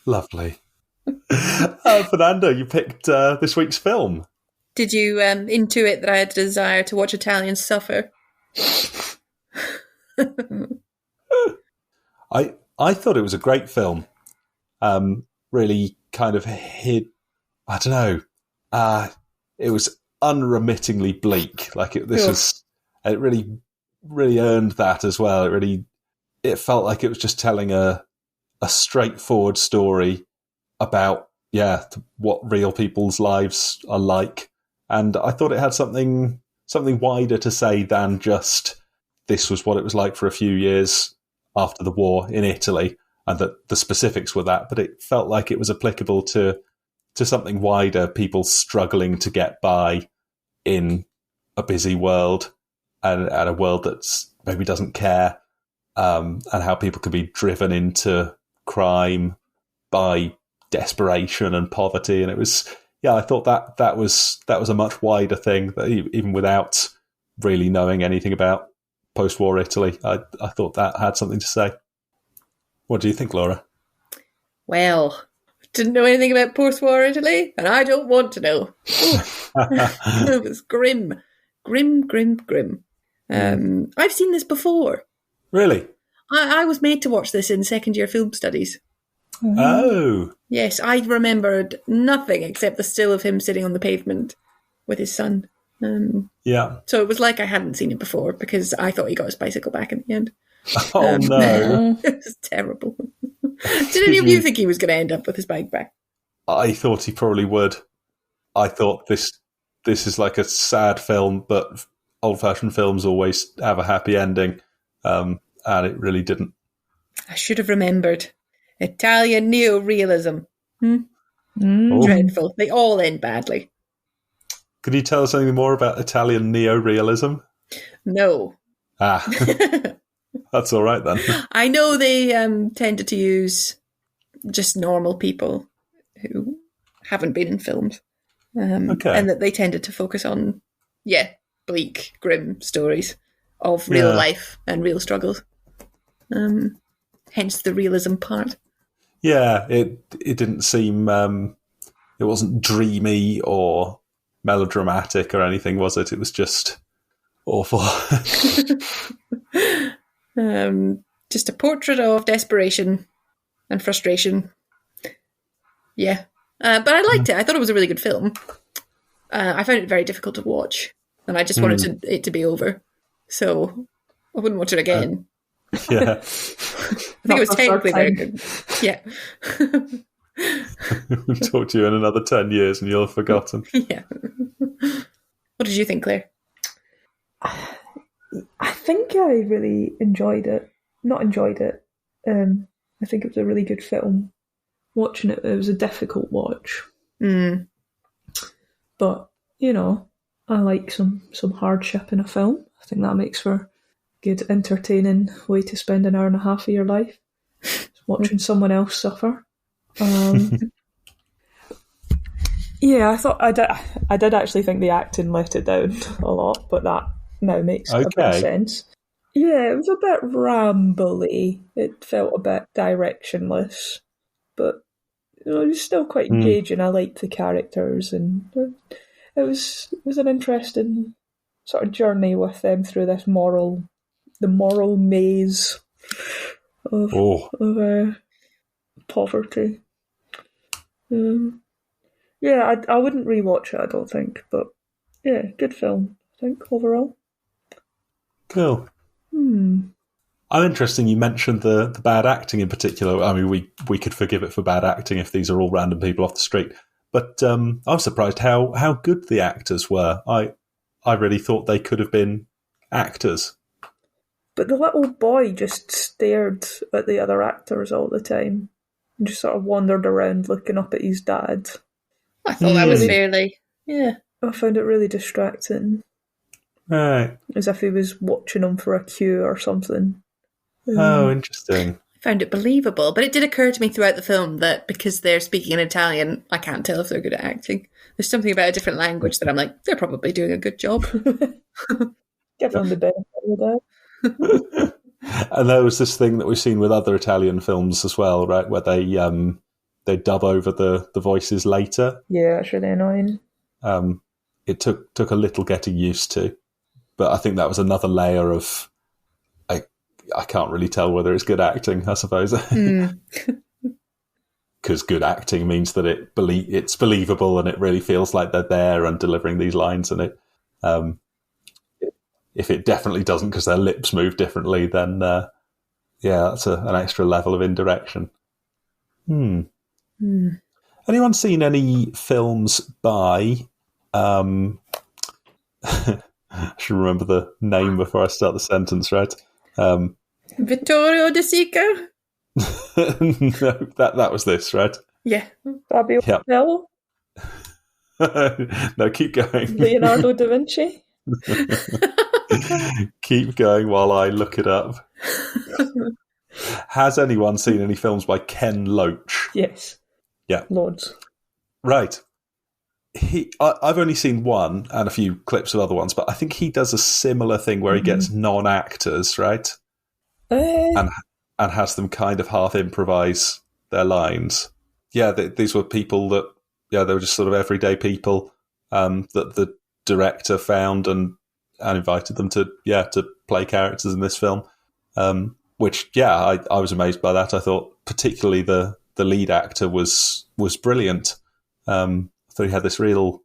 Lovely. Fernando, you picked this week's film. Did you intuit that I had a desire to watch Italians suffer? I thought it was a great film. Really kind of hid. I don't know. It was unremittingly bleak. Like it really, really earned that as well. It felt like it was just telling a straightforward story about what real people's lives are like, and I thought it had something wider to say than just this was what it was like for a few years after the war in Italy, and that the specifics were that, but it felt like it was applicable to something wider, people struggling to get by in a busy world and a world that's maybe doesn't care, and how people can be driven into crime by desperation and poverty. And it was, I thought that was a much wider thing, that even without really knowing anything about post-war Italy, I thought that had something to say. What do you think, Laura? Well, didn't know anything about post-war Italy, and I don't want to know. It was grim. I've seen this before. Really? I was made to watch this in second-year film studies. Oh. Yes, I remembered nothing except the still of him sitting on the pavement with his son. So it was like I hadn't seen it before, because I thought he got his bicycle back in the end. Oh, no. It was terrible. Did any of you think he was going to end up with his bike back? I thought he probably would. I thought this is like a sad film, but old-fashioned films always have a happy ending, and it really didn't. I should have remembered. Italian neo-realism. Dreadful. They all end badly. Could you tell us anything more about Italian neo-realism? No. That's all right then. I know they tended to use just normal people who haven't been in films. And that they tended to focus on, bleak, grim stories of real life and real struggles. Hence the realism part. Yeah, it didn't seem... it wasn't dreamy or melodramatic or anything, was it? It was just awful. Just a portrait of desperation and frustration. Yeah. But I liked it. I thought it was a really good film. I found it very difficult to watch, and I just wanted it to be over. So I wouldn't watch it again. Yeah. I think it was technically very good. Yeah. We'll talk to you in another 10 years and you'll have forgotten. Yeah. What did you think, Claire? I think I really enjoyed it. Not enjoyed it. I think it was a really good film. Watching it was a difficult watch. But, I like some hardship in a film. I think that makes for a good, entertaining way to spend an hour and a half of your life. Watching someone else suffer. I thought I did actually think the acting let it down a lot, but that now makes a bit of sense. Yeah, it was a bit rambly. It felt a bit directionless, but it was still quite engaging. I liked the characters, and it was an interesting sort of journey with them through this moral maze of poverty. I wouldn't rewatch it, I don't think, but good film, I think, overall. Cool. I'm interested you mentioned the bad acting in particular. I mean, we could forgive it for bad acting if these are all random people off the street, but I was surprised how good the actors were. I really thought they could have been actors. But the little boy just stared at the other actors all the time and just sort of wandered around looking up at his dad. I thought that was fairly... Yeah. I found it really distracting. Right. As if he was watching him for a cue or something. Oh, interesting. I found it believable, but it did occur to me throughout the film that because they're speaking in Italian, I can't tell if they're good at acting. There's something about a different language that I'm like, they're probably doing a good job. Give them the benefit of the And there was this thing that we've seen with other Italian films as well, right, where they they dub over the voices later. Yeah, it's really annoying. It took a little getting used to, but I think that was another layer of I can't really tell whether it's good acting, I suppose. Because good acting means that it's believable and it really feels like they're there and delivering these lines. And if it definitely doesn't because their lips move differently, then that's an extra level of indirection. Anyone seen any films by... I should remember the name before I start the sentence, right? Vittorio De Sica? No, that was this, right? Yeah. Fabio Capello? No, keep going. Leonardo da Vinci? Keep going while I look it up. Has anyone seen any films by Ken Loach? Yes. Yeah. Loads. Right. I've only seen one and a few clips of other ones, but I think he does a similar thing where he gets non-actors, right? And has them kind of half improvise their lines. Yeah, these were people that, they were just sort of everyday people that the director found and invited them to play characters in this film. Which, I was amazed by that. I thought particularly the lead actor was brilliant. I thought he had this real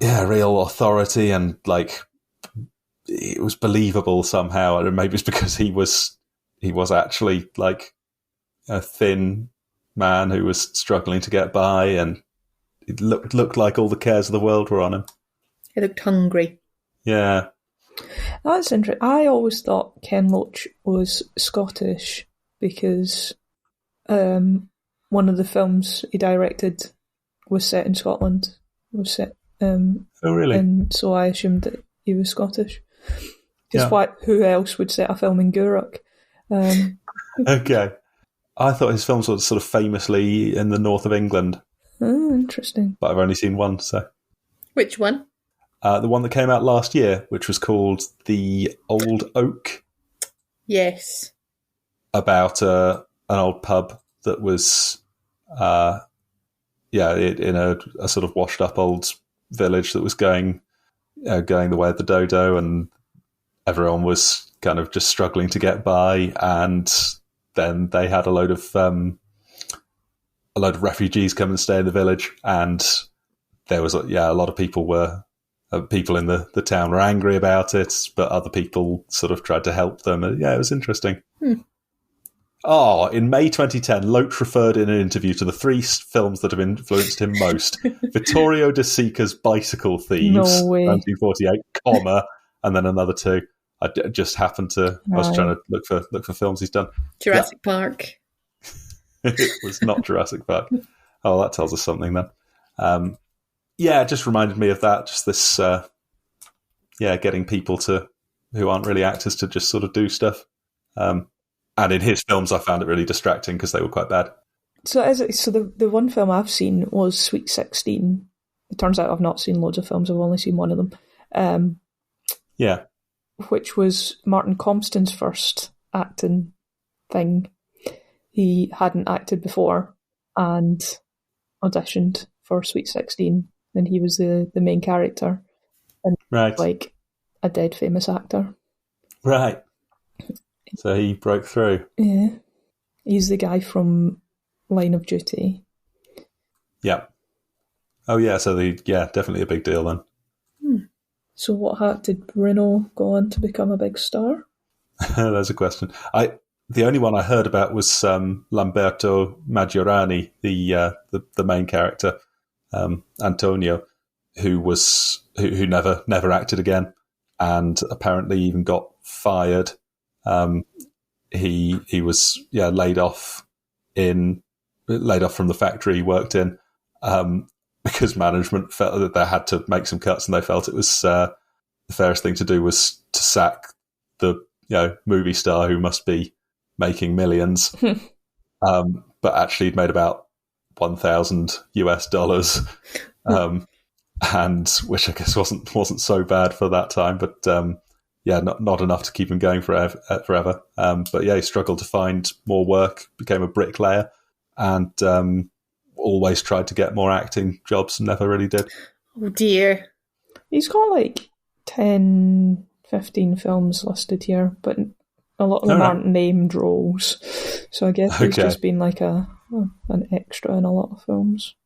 authority and like it was believable somehow. And maybe it's because he was actually like a thin man who was struggling to get by, and it looked like all the cares of the world were on him. He looked hungry. Yeah. That's interesting. I always thought Ken Loach was Scottish because one of the films he directed was set in Scotland. Oh, really? And so I assumed that he was Scottish. Because who else would set a film in Gourock? Okay. I thought his films were sort of famously in the north of England. Oh, interesting. But I've only seen one, so. Which one? The one that came out last year, which was called The Old Oak. Yes. About an old pub that was... in a sort of washed up old village that was going the way of the dodo, and everyone was kind of just struggling to get by. And then they had a load of refugees come and stay in the village, and there was a lot of people in the town were angry about it, but other people sort of tried to help them. It was interesting. In May 2010, Loach referred in an interview to the 3 films that have influenced him most. Vittorio De Sica's Bicycle Thieves, 1948, and then another 2. I just happened to... I was trying to look for films he's done. Jurassic Park. It was not Jurassic Park. Oh, that tells us something then. It just reminded me of that. Just this, getting people who aren't really actors to just sort of do stuff. And in his films, I found it really distracting because they were quite bad. So the one film I've seen was Sweet 16. It turns out I've not seen loads of films. I've only seen one of them. Which was Martin Compston's first acting thing. He hadn't acted before and auditioned for Sweet 16, and he was the main character. And like a dead famous actor. Right. So he broke through. Yeah. He's the guy from Line of Duty. Yeah. Oh, yeah. So definitely a big deal then. So what did Bruno go on to become a big star? There's a question. The only one I heard about was Lamberto Maggiorani, the main character, Antonio, who never acted again, and apparently even got fired. He was laid off from the factory he worked in because management felt that they had to make some cuts, and they felt it was the fairest thing to do was to sack the movie star who must be making millions, but actually he'd made about $1,000 US, and which I guess wasn't so bad for that time, but not enough to keep him going forever. But he struggled to find more work, became a bricklayer, and always tried to get more acting jobs and never really did. Oh dear. He's got like 10, 15 films listed here, but a lot of them aren't named roles. So I guess he's just been like an extra in a lot of films.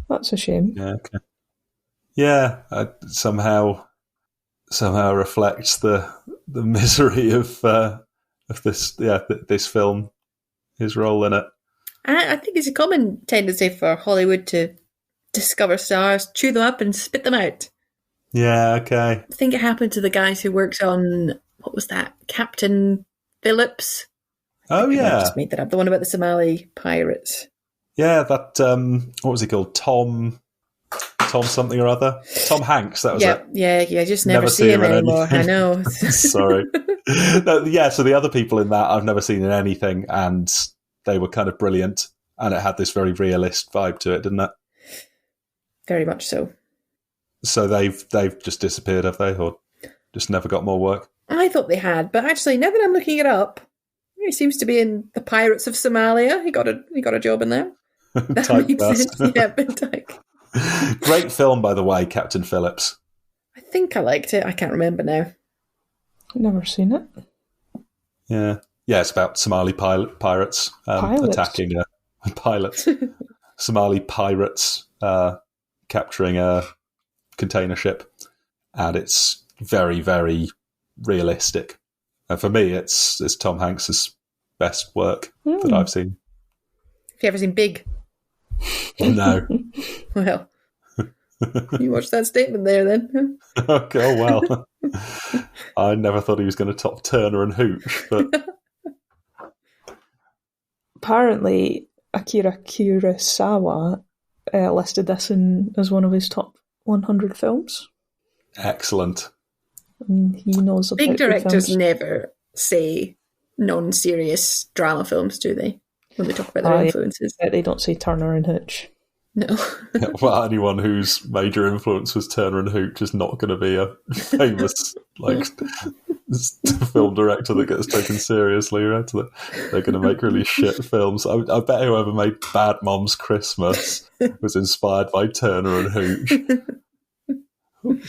That's a shame. Yeah, okay. Yeah, somehow reflects the misery of this film, his role in it. I think it's a common tendency for Hollywood to discover stars, chew them up and spit them out. Yeah, okay. I think it happened to the guys who worked on, what was that, Captain Phillips? Oh, yeah. I just made that up, the one about the Somali pirates. Yeah, that, what was he called? Tom something or other? Tom Hanks, that was it. Yeah, just never see him anymore. I know. Sorry. No, yeah, so the other people in that I've never seen in anything, and they were kind of brilliant, and it had this very realist vibe to it, didn't it? Very much so. So they've just disappeared, have they, or just never got more work? I thought they had, but actually, now that I'm looking it up, he seems to be in the Pirates of Somalia. He got a job in there. That makes sense. Yeah, been type. Great film, by the way, Captain Phillips. I think I liked it. I can't remember now. I've never seen it. Yeah, it's about Somali pirates attacking pilots. Somali pirates capturing a container ship, and it's very, very realistic. And for me, it's Tom Hanks's best work that I've seen. Have you ever seen Big? No. Well, you watched that statement there then. Oh, well. I never thought he was going to top Turner and Hooch, but... Apparently, Akira Kurosawa listed this as one of his top 100 films. Excellent. And he knows about Big directors films. never say non-serious drama films, do they? When they talk about their influences. They don't say Turner and Hooch. No. Well, anyone whose major influence was Turner and Hooch is not going to be a famous film director that gets taken seriously. Right? They're going to make really shit films. I bet whoever made Bad Moms Christmas was inspired by Turner and Hooch.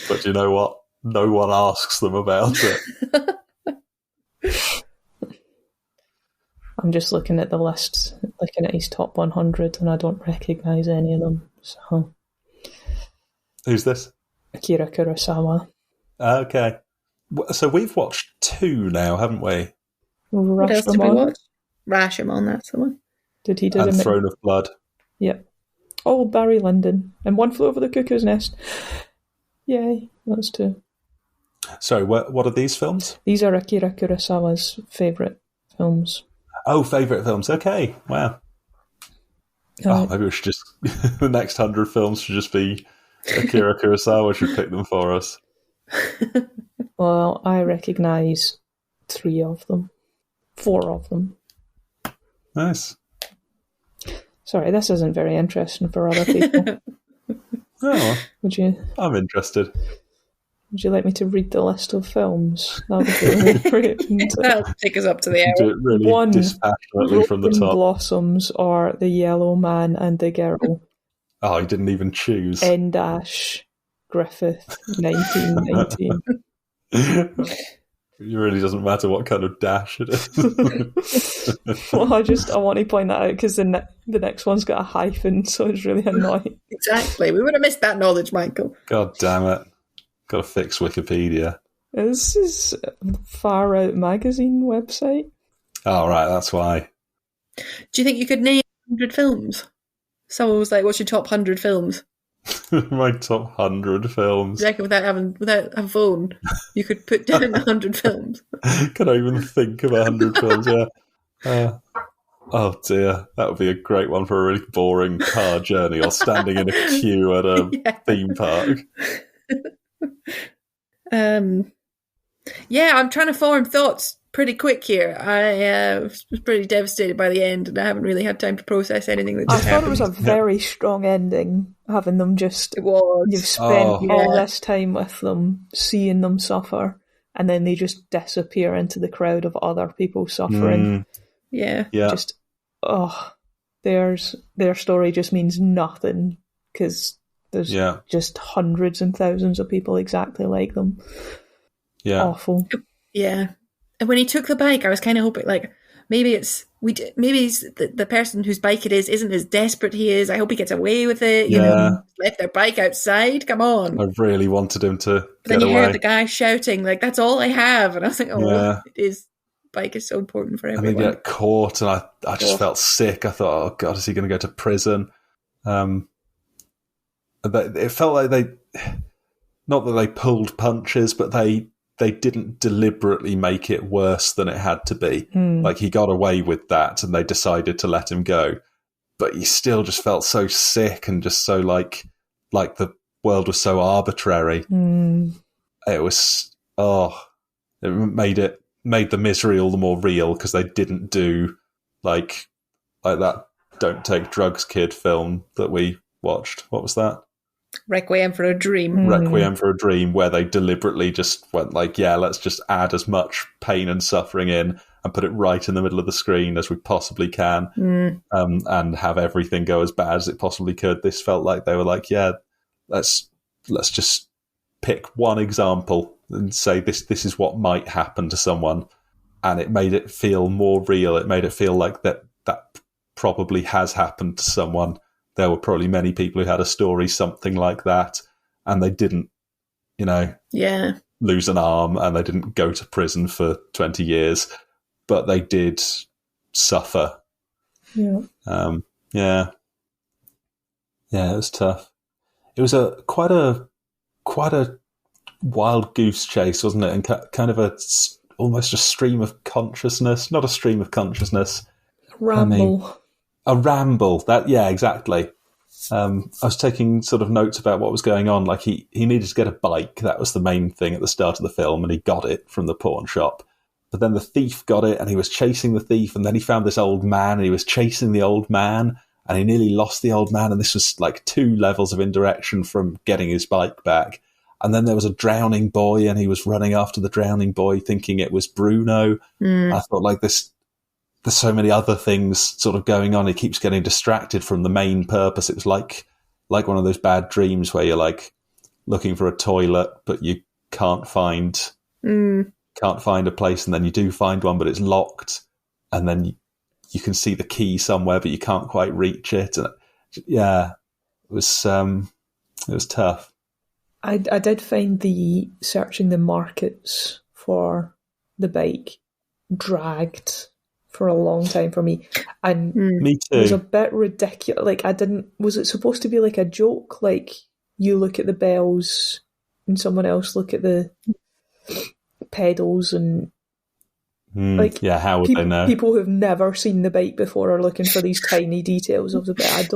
But you know what? No one asks them about it. I'm just looking at the list, looking at his top 100, and I don't recognise any of them. So, who's this? Akira Kurosawa. Okay. So we've watched 2 now, haven't we? What else did we watch? Rashomon, that's the one. Did he do and Throne of Blood? Yep. Oh, Barry Lyndon. And One Flew Over the Cuckoo's Nest. Yay, that's 2. Sorry, what are these films? These are Akira Kurosawa's favourite films. Oh, favourite films. Okay, wow. Maybe we should just... the next 100 films should just be Akira Kurosawa should pick them for us. Well, I recognise 3 of them. 4 of them. Nice. Sorry, this isn't very interesting for other people. Oh, I'm interested. Would you like me to read the list of films? That would be really great. That'll take us up to the hour. Do it really 1, dispassionately from the top. Blossoms or The Yellow Man and the Girl. Oh, he didn't even choose. N. Griffith, 1919. It really doesn't matter what kind of dash it is. Well, I want to point that out because the next one's got a hyphen, so it's really annoying. Exactly. We would have missed that knowledge, Michael. God damn it. Got to fix Wikipedia. This is Far Out magazine website. Oh, right, that's why. Do you think you could name 100 films? Someone was like, what's your top 100 films? My top 100 films. Do you reckon without a phone, you could put down 100 films? Can I even think of 100 films? Yeah. Oh dear, that would be a great one for a really boring car journey or standing in a queue at a theme park. Yeah, I'm trying to form thoughts pretty quick here. I was pretty devastated by the end, and I haven't really had time to process anything that just happened. I thought it was a very strong ending, having them just... It was. You've spent all this time with them, seeing them suffer, and then they just disappear into the crowd of other people suffering. Yeah. Just, their story just means nothing because there's just hundreds and thousands of people exactly like them. Yeah. Awful. Yeah. And when he took the bike, I was kind of hoping, like, maybe it's the person whose bike it is isn't as desperate he is. I hope he gets away with it. You know, left their bike outside. Come on. I really wanted him to but then you heard the guy shouting, like, that's all I have. And I was like, bike is so important for everyone. And they get caught, and I just felt sick. I thought, oh God, is he going to go to prison? It felt like not that they pulled punches, but they didn't deliberately make it worse than it had to be. Like, he got away with that, and they decided to let him go. But you still just felt so sick and just so like the world was so arbitrary. It was, it made the misery all the more real because they didn't do like that Don't Take Drugs Kid film that we watched. What was that? Requiem for a Dream. Requiem for a Dream, where they deliberately just went like, let's just add as much pain and suffering in and put it right in the middle of the screen as we possibly can, and have everything go as bad as it possibly could. This felt like they were like, let's just pick one example and say this is what might happen to someone, and it made it feel more real. It made it feel like that probably has happened to someone. There were probably many people who had a story something like that, and they didn't, lose an arm, and they didn't go to prison for 20 years, but they did suffer. Yeah. It was tough. It was quite a wild goose chase, wasn't it? And kind of almost a stream of consciousness, not a stream of consciousness. Ramble. A ramble. Exactly. I was taking sort of notes about what was going on. Like he needed to get a bike. That was the main thing at the start of the film, and he got it from the pawn shop. But then the thief got it, and he was chasing the thief, and then he found this old man, and he was chasing the old man, and he nearly lost the old man, and this was like 2 levels of indirection from getting his bike back. And then there was a drowning boy, and he was running after the drowning boy, thinking it was Bruno. I thought, like, there's so many other things sort of going on. He keeps getting distracted from the main purpose. It was like one of those bad dreams where you're like looking for a toilet, but you can't find a place, and then you do find one, but it's locked, and then you can see the key somewhere, but you can't quite reach it. And it was tough. I did find the searching the markets for the bike dragged for a long time for me, and me too. It was a bit ridiculous. Like, was it supposed to be like a joke? Like, you look at the bells and someone else look at the pedals, and how would they know? People who've never seen the bike before are looking for these tiny details of the bike.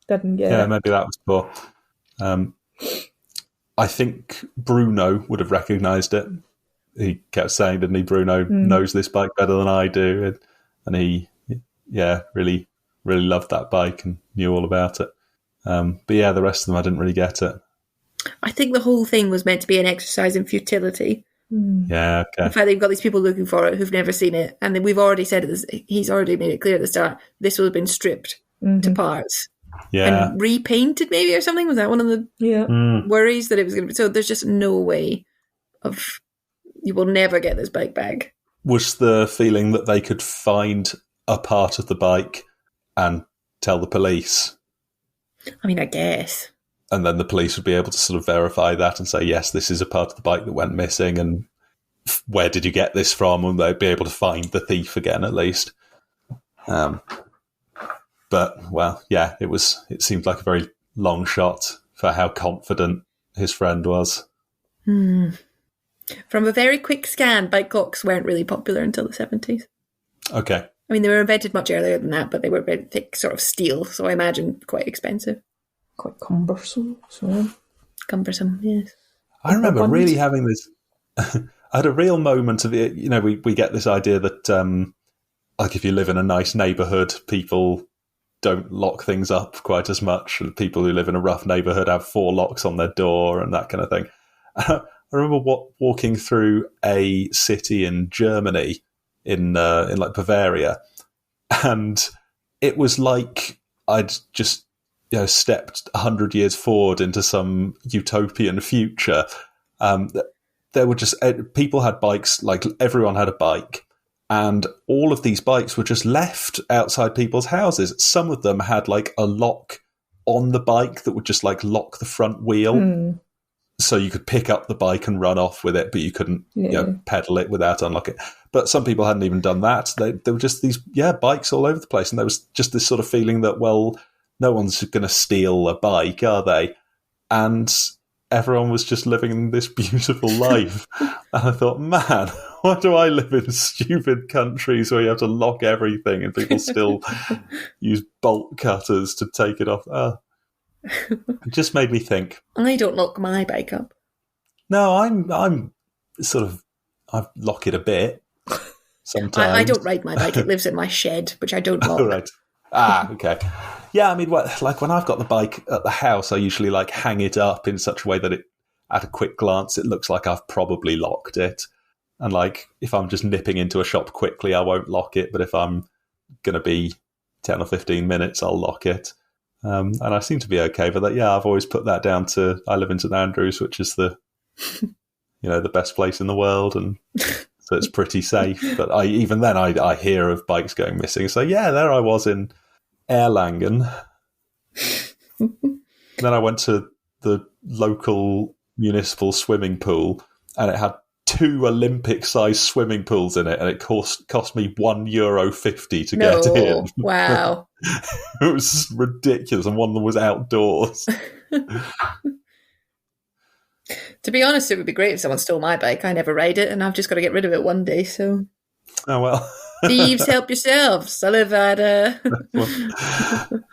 Didn't get it. Maybe that was poor. I think Bruno would have recognised it. He kept saying, didn't he, Bruno knows this bike better than I do, and he really, really loved that bike and knew all about it. But the rest of them I didn't really get it. I think the whole thing was meant to be an exercise in futility. Yeah, okay. In fact, they've got these people looking for it who've never seen it, and we've already said this. He's already made it clear at the start. This will have been stripped to parts, and repainted, maybe, or something. Was that one of the worries that it was going to be? So there's just no way of you will never get this bike back. Was the feeling that they could find a part of the bike and tell the police? I mean, I guess. And then the police would be able to sort of verify that and say, yes, this is a part of the bike that went missing, and where did you get this from? And they'd be able to find the thief again, at least. But, it seemed like a very long shot for how confident his friend was. From a very quick scan, bike clocks weren't really popular until the 70s. Okay. I mean, they were invented much earlier than that, but they were very thick, sort of steel, so I imagine quite expensive. Quite cumbersome. So. Cumbersome, yes. I remember really having this... I had a real moment of it. We get this idea that, like, if you live in a nice neighbourhood, people don't lock things up quite as much, and people who live in a rough neighbourhood have 4 locks on their door and that kind of thing. I remember walking through a city in Germany, in like Bavaria, And it was like I'd just stepped 100 years forward into some utopian future. There were just people had bikes, like everyone had a bike, and all of these bikes were just left outside people's houses. Some of them had like a lock on the bike that would just like lock the front wheel, so you could pick up the bike and run off with it, but you couldn't pedal it without unlocking it. But some people hadn't even done that. There were just these bikes all over the place, and there was just this sort of feeling that, well, no one's going to steal a bike, are they? And everyone was just living this beautiful life. And I thought, man, why do I live in stupid countries where you have to lock everything and people still use bolt cutters to take it off? It just made me think. I don't lock my bike up. No, I'm sort of, I lock it a bit sometimes. I don't ride my bike. It lives in my shed, which I don't lock. Oh, right. Okay. Yeah, I mean, like when I've got the bike at the house, I usually like hang it up in such a way that at a quick glance, it looks like I've probably locked it. And like, if I'm just nipping into a shop quickly, I won't lock it. But if I'm going to be 10 or 15 minutes, I'll lock it. And I seem to be okay with that. Yeah, I've always put that down to, I live in St Andrews, which is the best place in the world. And so it's pretty safe. But even then, I hear of bikes going missing. So yeah, there I was in Erlangen. Then I went to the local municipal swimming pool, and it had 2 Olympic-sized swimming pools in it, and it cost me €1.50 to get in. Wow. It was ridiculous, and one of them was outdoors. To be honest, it would be great if someone stole my bike. I never ride it, and I've just got to get rid of it one day, so... Oh, well. Thieves, help yourselves. I live at...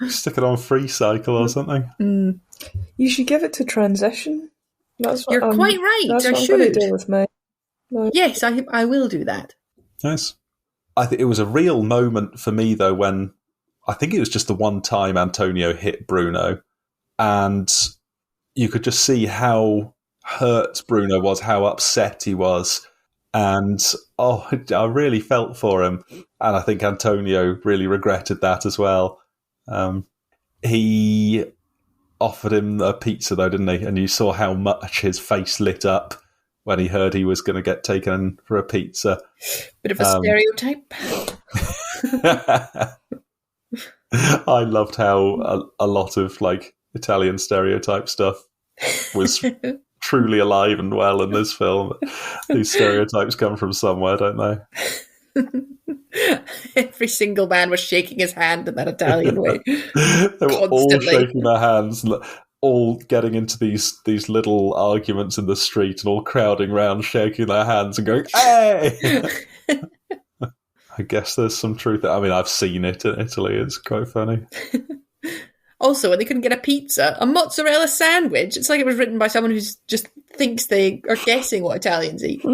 Stick it on free cycle or something. You should give it to transition. That's what You're quite right. That's I what should. I'm going to do with me. No. Yes, I will do that. Nice. I think it was a real moment for me, though, when I think it was just the one time Antonio hit Bruno, and you could just see how hurt Bruno was, how upset he was. And I really felt for him. And I think Antonio really regretted that as well. He offered him a pizza, though, didn't he? And you saw how much his face lit up when he heard he was going to get taken for a pizza. Bit of a stereotype. I loved how a lot of like Italian stereotype stuff was truly alive and well in this film. These stereotypes come from somewhere, don't they? Every single man was shaking his hand in that Italian way. They were all shaking their hands, all getting into these little arguments in the street and all crowding around, shaking their hands and going, "Hey!" I guess there's some truth. I mean, I've seen it in Italy. It's quite funny. Also, when they couldn't get a pizza, a mozzarella sandwich. It's like it was written by someone who just thinks they are guessing what Italians eat.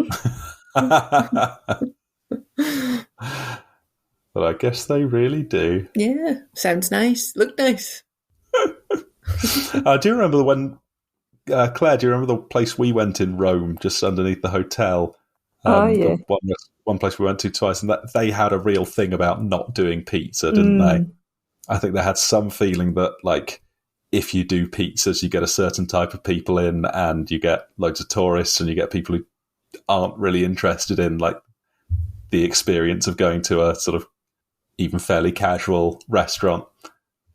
But I guess they really do. Yeah, sounds nice. Look nice. I do remember when, Claire, do you remember the place we went in Rome, just underneath the hotel? Yeah. One place we went to twice, and that they had a real thing about not doing pizza, didn't they? I think they had some feeling that, like, if you do pizzas, you get a certain type of people in, and you get loads of tourists, and you get people who aren't really interested in, like, the experience of going to a sort of even fairly casual restaurant.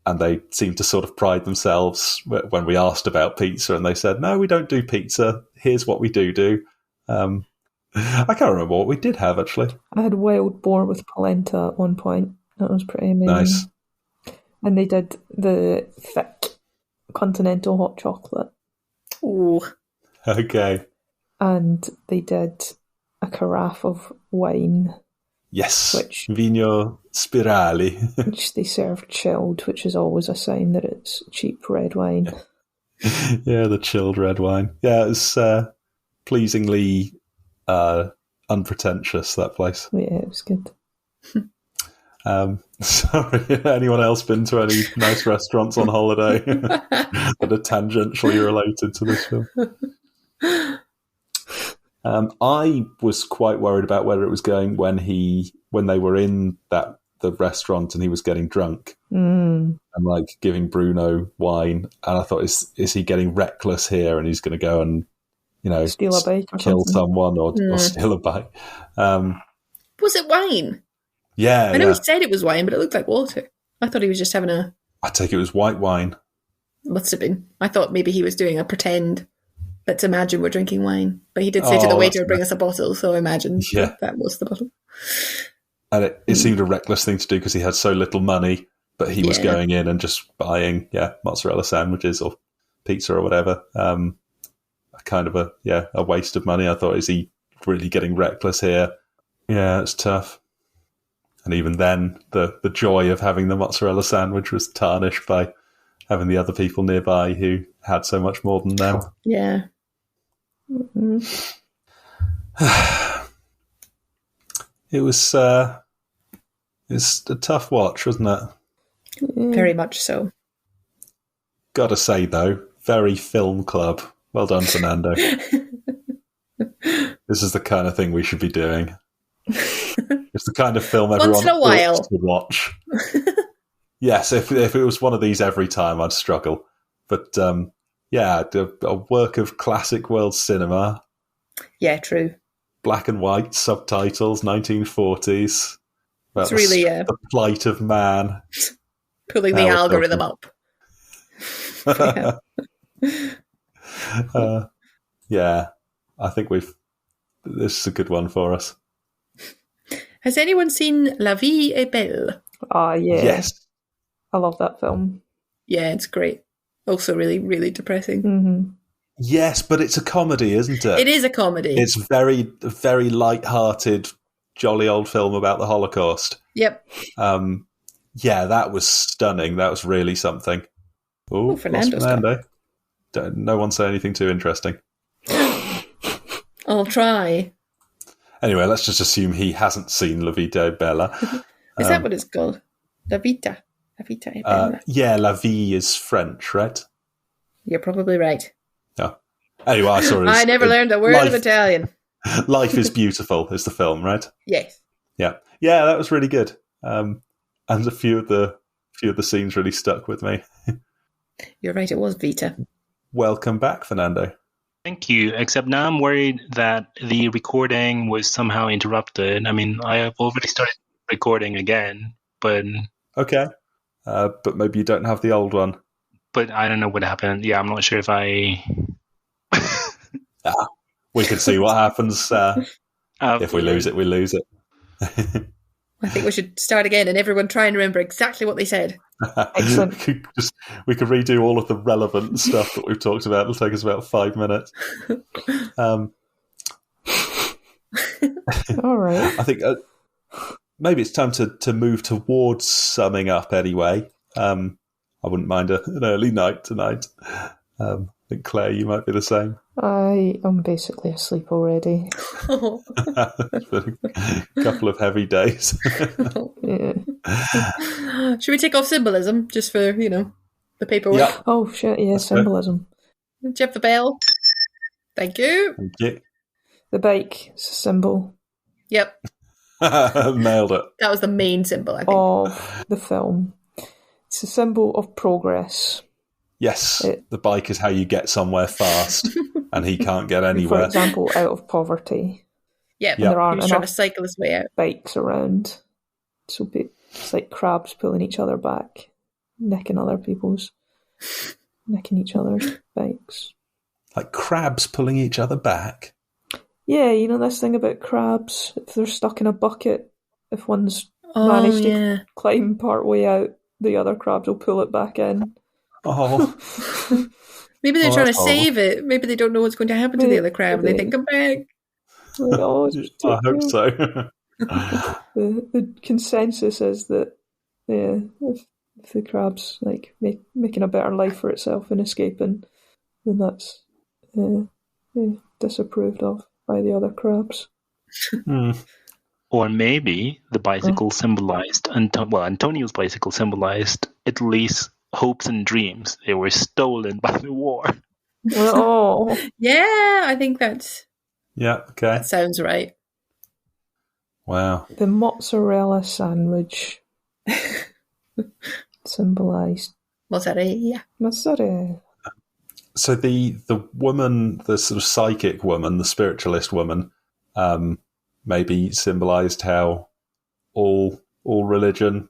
And they seemed to sort of pride themselves when we asked about pizza, and they said, "No, we don't do pizza. Here's what we do." I can't remember what we did have, actually. I had wild boar with polenta at one point. That was pretty amazing. Nice. And they did the thick continental hot chocolate. Ooh. Okay. And they did a carafe of wine. Yes. Vino Spirali. Which they served chilled, which is always a sign that it's cheap red wine. Yeah, the chilled red wine. Yeah, it was pleasingly unpretentious, that place. Yeah, it was good. Sorry, anyone else been to any nice restaurants on holiday that are tangentially related to this film? I was quite worried about where it was going when they were in that the restaurant and he was getting drunk Mm. and like giving Bruno wine. And I thought, is he getting reckless here? And he's going to go and, Steal a bike or kill something. someone or steal a bike. Was it wine? Yeah, I know he said it was wine, but it looked like water. I thought he was just having a... I take it was white wine. Must have been. I thought maybe he was doing a pretend, let's imagine we're drinking wine. But he did say to the waiter, bring us a bottle, so I imagine that was the bottle. And it seemed a reckless thing to do because he had so little money, but he was going in and just buying, mozzarella sandwiches or pizza or whatever. Kind of a waste of money. I thought, is he really getting reckless here? Yeah, it's tough. And even then, the joy of having the mozzarella sandwich was tarnished by having the other people nearby who had so much more than them. Yeah. Mm-hmm. It was it's a tough watch, wasn't it? Very much so. Gotta say, though, very film club. Well done, Fernando. This is the kind of thing we should be doing. It's the kind of film everyone once in a while wants to watch. Yes, if it was one of these every time, I'd struggle. But a work of classic world cinema. Yeah, true. Black and white subtitles, 1940s. It's really the plight of man. Pulling the algorithm up. I think this is a good one for us. Has anyone seen La Vie est Belle? Ah, yeah. Yes. I love that film. Yeah, it's great. Also really, really depressing. Mm-hmm. Yes, but it's a comedy, isn't it? It is a comedy. It's very, very light-hearted, jolly old film about the Holocaust. Yep. That was stunning. That was really something. Oh, Fernando. No one say anything too interesting. I'll try. Anyway, let's just assume he hasn't seen La Vita Bella. Is that what it's called? La Vita. La Vita è Bella. La Vie is French, right? You're probably right. Yeah. Anyway, I saw it. I never learned a word of Italian. Life is Beautiful is the film, right? Yes. Yeah. Yeah, that was really good. And a few of the scenes really stuck with me. You're right, it was Vita. Welcome back, Fernando. Thank you, except now I'm worried that the recording was somehow interrupted. I mean, I have already started recording again, but... Okay. But maybe you don't have the old one. But I don't know what happened. Yeah, I'm not sure if I... We can see what happens. If we lose it, we lose it. I think we should start again and everyone try and remember exactly what they said. Excellent. we could redo all of the relevant stuff that we've talked about. It'll take us about 5 minutes. All right. I think maybe it's time to move towards summing up anyway. I wouldn't mind an early night tonight. I think, Claire, you might be the same. I am basically asleep already. It's been a couple of heavy days. Yeah. Should we take off symbolism just for, the paperwork? Yep. Oh, shit, yeah, symbolism. Do you have the bell? Thank you. Thank you. The bike is a symbol Yep. Nailed it. That was the main symbol, I think. of the film. It's a symbol of progress. Yes, the bike is how you get somewhere fast, and he can't get For anywhere. example, out of poverty. Yep. Yeah. There He aren't was trying to enough cycle his way out. bikes around. So it's like crabs pulling each other back, nicking each other's bikes. Like crabs pulling each other back. Yeah, you know this thing about crabs? If they're stuck in a bucket, if one's managed to climb part way out, the other crabs will pull it back in. Oh. Maybe they're trying to save it. Maybe they don't know what's going to happen to the other crab and they think, come back. Like, I hope so. The consensus is that, if the crab's like making a better life for itself and escaping, then that's disapproved of by the other crabs. Or maybe the bicycle symbolized, Antonio's bicycle symbolized at least hopes and dreams. They were stolen by the war. Oh. Yeah, I think that Okay. sounds right. Wow. The mozzarella sandwich Symbolised mozzarella. mozzarella. So the woman, the sort of psychic woman, the spiritualist woman, maybe symbolised how all religion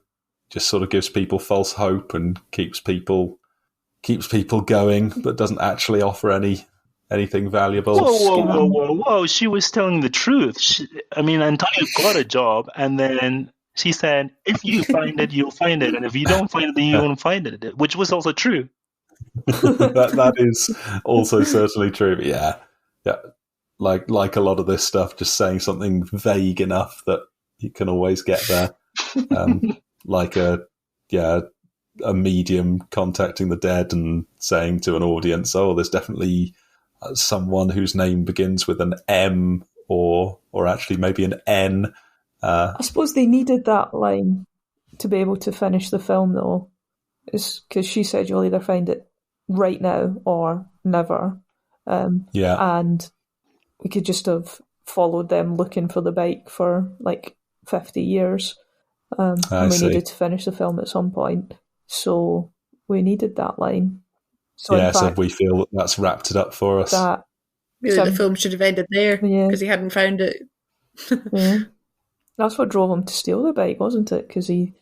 just sort of gives people false hope and keeps people going, but doesn't actually offer anything valuable. Whoa! She was telling the truth. Antonio got a job, and then she said, "If you find it, you'll find it, and if you don't find it, then you won't find it," which was also true. that is also certainly true. But yeah. Like a lot of this stuff, just saying something vague enough that you can always get there. Like a medium contacting the dead and saying to an audience, "Oh, there's definitely someone whose name begins with an M or actually maybe an N." I suppose they needed that line to be able to finish the film, though, because she said you'll either find it right now or never. And we could just have followed them looking for the bike for like 50 years. And we needed to finish the film at some point. So we needed that line. So so we feel that's wrapped it up for us. Really, the film should have ended there because he hadn't found it. Yeah. That's what drove him to steal the bike, wasn't it? Because he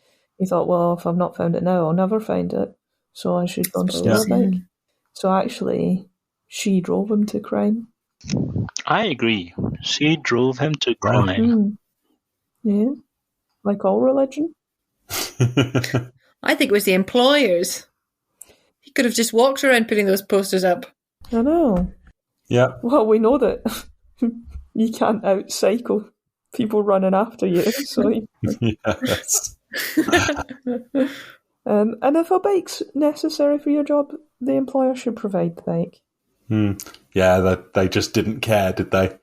thought, well, if I've not found it now, I'll never find it. So I should go and steal the bike. So actually, she drove him to crime. I agree. She drove him to crime. Yeah. Like all religion. I think it was the employers. He could have just walked around putting those posters up. I know. Yeah. Well, we know that you can't out-cycle people running after you. So Yes. And if a bike's necessary for your job, the employer should provide the bike. Yeah, they just didn't care, did they?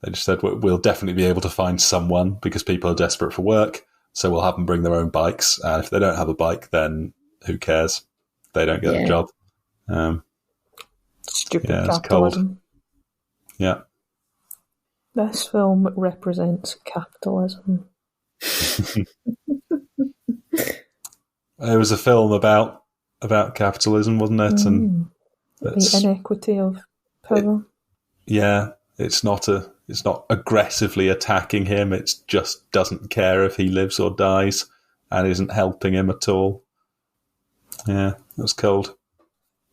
They just said, we'll definitely be able to find someone because people are desperate for work, so we'll have them bring their own bikes. And if they don't have a bike, then who cares? They don't get the job. Stupid capitalism. Yeah. This film represents capitalism. It was a film about capitalism, wasn't it? And the inequity of power. It's not aggressively attacking him. It just doesn't care if he lives or dies, and isn't helping him at all. Yeah, it was cold.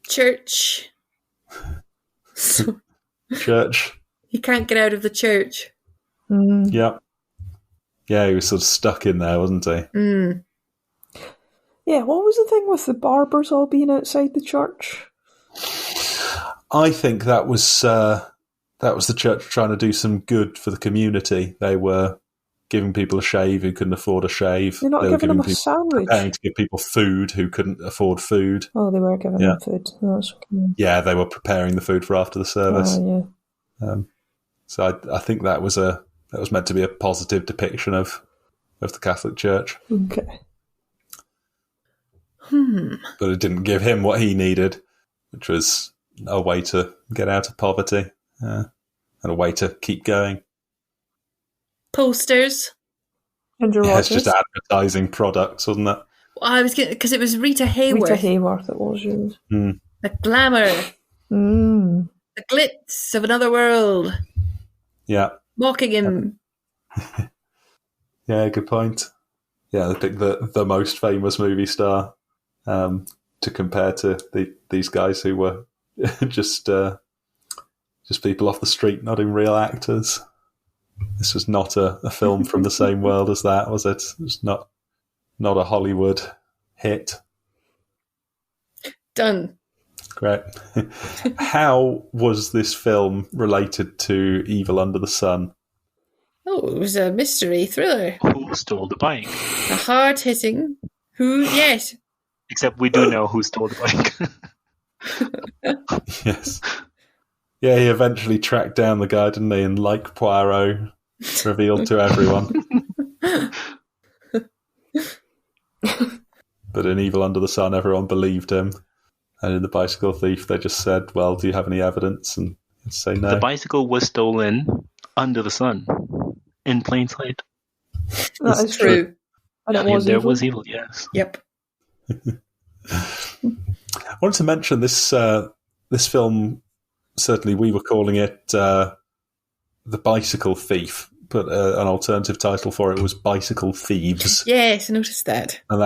Church. Church. He can't get out of the church. Yeah. Yeah, he was sort of stuck in there, wasn't he? Yeah, what was the thing with the barbers all being outside the church? I think that was the church trying to do some good for the community. They were giving people a shave who couldn't afford a shave. They're not giving them a sandwich. Preparing to give people food who couldn't afford food. Oh, they were giving them food. Oh, that's okay. Yeah, they were preparing the food for after the service. So I think that was meant to be a positive depiction of the Catholic Church. Okay. But it didn't give him what he needed, which was a way to get out of poverty and a way to keep going. Posters. It's just advertising products, wasn't it? Well, I was because it was Rita Hayworth. Rita Hayworth, it was. The glamour. The glitz of another world. Yeah. Mocking him. Yeah, good point. Yeah, they picked the most famous movie star to compare to these guys who were just people off the street, not even real actors. This was not a film from the same world as that, was it? It was not a Hollywood hit. Done. Great. How was this film related to Evil Under the Sun? Oh, it was a mystery thriller. Who stole the bike? A hard-hitting. Who? Yes. Except we do know who stole the bike. Yes. Yeah, he eventually tracked down the guy, didn't he? And like Poirot, revealed to everyone. But in Evil Under the Sun, everyone believed him. And in The Bicycle Thief, they just said, well, do you have any evidence? And he'd say no. The bicycle was stolen under the sun, in plain sight. That is true. And it was there evil. was evil, yes. Yep. I wanted to mention this this film. Certainly, we were calling it The Bicycle Thief, but an alternative title for it was Bicycle Thieves. Yes, I noticed that. And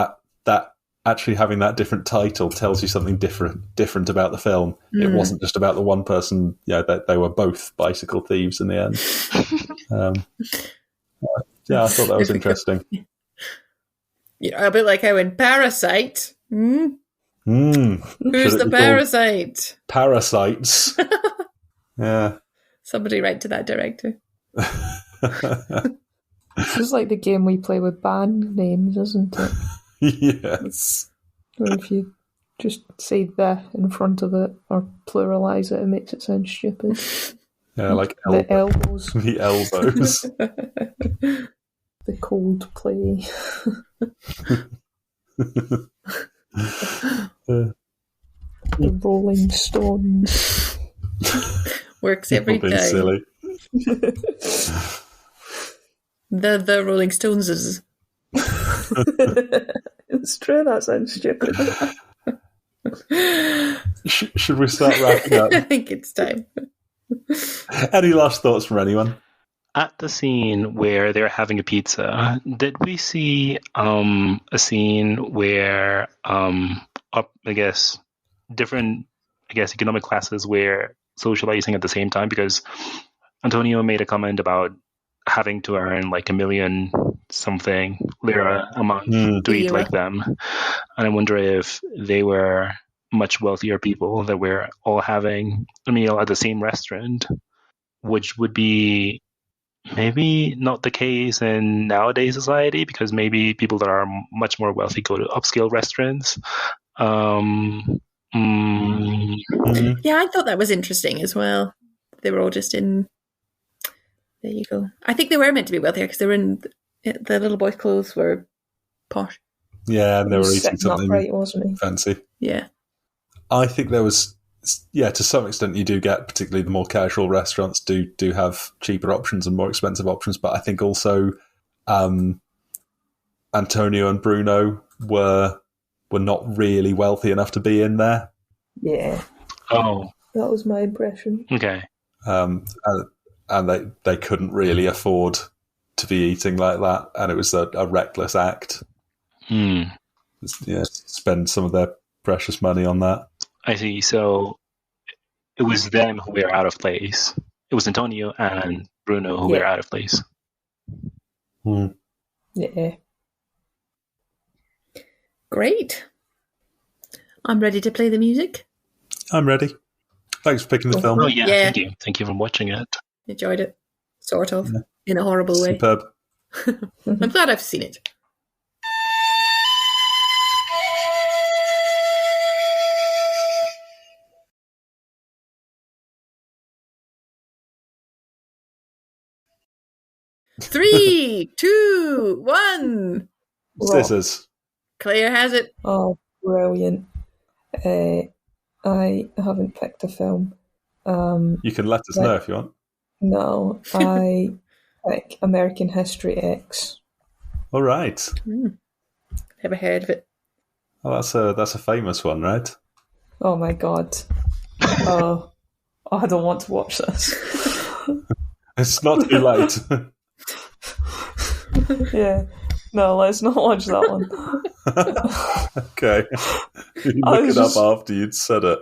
that actually having that different title tells you something different about the film. It wasn't just about the one person. Yeah, they were both bicycle thieves in the end. Yeah, I thought that was interesting. Yeah, a bit like how in Parasite. Who's the parasite? Parasites. Yeah. Somebody write to that director. This is like the game we play with band names, isn't it? Yes. Where if you just say "the" in front of it or pluralise it, it makes it sound stupid. Yeah, like the elbows. The elbows. The Coldplay. The Rolling Stones. Works every Being time. silly. The Rolling Stones is. It's true, that sounds stupid. Should we start wrapping up? I think it's time. Any last thoughts from anyone? At the scene where they're having a pizza, did we see a scene where different economic classes were socializing at the same time? Because Antonio made a comment about having to earn like $1 million something lira a month to eat like them, and I wonder if they were much wealthier people that were all having a meal at the same restaurant, which would be maybe not the case in nowadays society, because maybe people that are much more wealthy go to upscale restaurants. Yeah, I thought that was interesting as well. They were all just in. There you go. I think they were meant to be wealthier because they were in the little boy's clothes were posh. Yeah, and they were eating something upright, wasn't he? fancy. Yeah, I think there was. Yeah, to some extent you do get, particularly the more casual restaurants do have cheaper options and more expensive options. But I think also Antonio and Bruno were not really wealthy enough to be in there. Yeah. Oh. That was my impression. Okay. And they couldn't really afford to be eating like that, and it was a reckless act. Yeah, spend some of their precious money on that. I see. So it was them who were out of place. It was Antonio and Bruno who were out of place. Yeah. Great. I'm ready to play the music. I'm ready. Thanks for picking the film. Oh, yeah. Thank you. Thank you for watching it. Enjoyed it. Sort of. In a horrible way. Superb. I'm glad I've seen it. Three, 2, 1. Scissors. Claire has it. Oh, brilliant. I haven't picked a film. You can let us know if you want. No, I pick American History X. All right. Never heard of it. Well, that's a famous one, right? Oh my god. Oh, I don't want to watch this. It's not too late. Yeah. No, let's not watch that one. Okay. You look it up after you'd said it.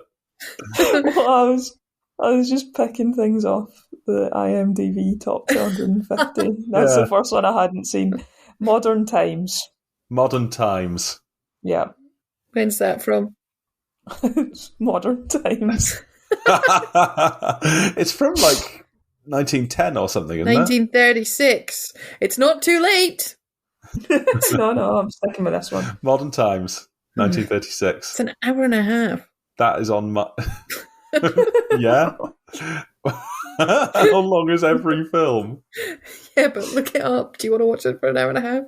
Well, I was just picking things off the IMDb top 250. That's the first one I hadn't seen. Modern Times. Modern Times. Yeah. When's that from? Modern Times. It's from like 1910 or something, isn't 1936. It's not too late. No, I'm sticking with this one. Modern Times, 1936. It's an hour and a half. That is on my... Yeah? How long is every film? Yeah, but look it up. Do you want to watch it for an hour and a half?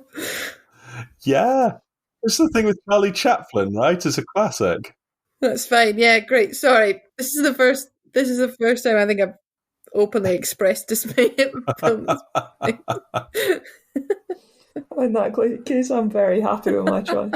Yeah. It's the thing with Charlie Chaplin, right? It's a classic. That's fine. Yeah, great. Sorry. This is the first time I think I've openly expressed dismay at films. In that case, I'm very happy with my choice.